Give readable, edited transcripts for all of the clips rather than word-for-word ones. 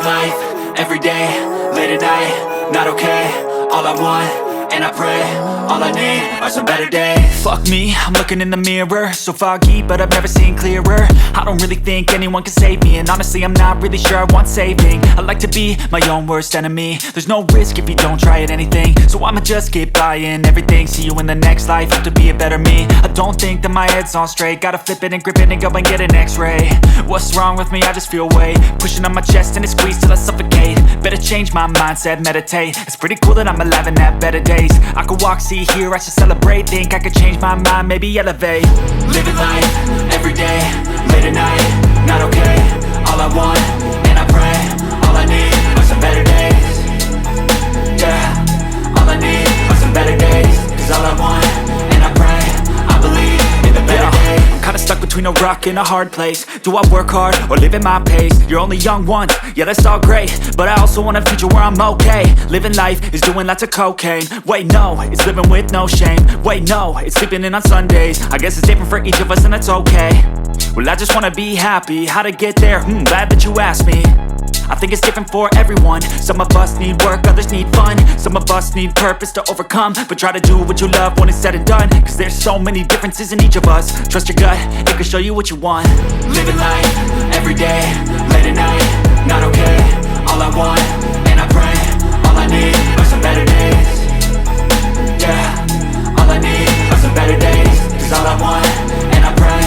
Living life, everyday, late at night, not okay. All I want, and I pray, all I need are some better days. Fuck me, I'm looking in the mirror, so foggy, but I've never seen clearer. I don't really think anyone can save me, and honestly I'm not really sure I want saving. I like to be my own worst enemy. There's no risk if you don't try at anything, so I'ma just keep buying everything. See you in the next life, have to be a better me. I don't think that my head's on straight, gotta flip it and grip it and go and get an x-ray. What's wrong with me? I just feel weight pushing on my chest and it squeezes till I suffocate. Better change my mindset, meditate. It's pretty cool that I'm alive and have better days. I could walk, see, hear, I should celebrate. Think I could change my mind, maybe elevate. Living life, everyday, late at night, not okay. All I want, and I pray, all I need are some better days. Yeah, all I need are some better days. Cause all I want, and I pray, I believe in the better days. I'm kinda stuck between a rock and a hard place. Do I work hard or live at my pace? You're only young once, yeah that's all great, but I also want a future where I'm okay. Living life is doing lots of cocaine. Wait no, it's living with no shame. Wait no, it's sleeping in on Sundays. I guess it's different for each of us and that's okay. Well I just wanna be happy, how to get there? Glad that you asked me. I think it's different for everyone. Some of us need work, others need fun. Some of us need purpose to overcome. But try to do what you love when it's said and done. Cause there's so many differences in each of us. Trust your gut, it can show you what you want. Living life, everyday, late at night, not okay. All I want, and I pray, all I need are some better days. Yeah, all I need are some better days. Cause all I want, and I pray,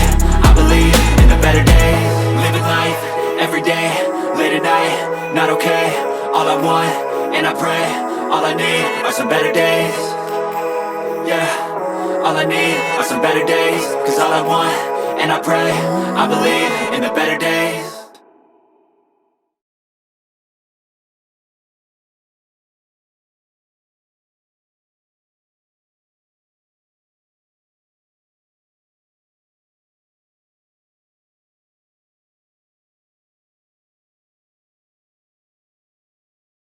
I believe in the better days. Living life, everyday, late at night, not okay. All I want, and I pray, all I need are some better days. Yeah, all I need are some better days. Cause all I want, and I pray, I believe in the better days.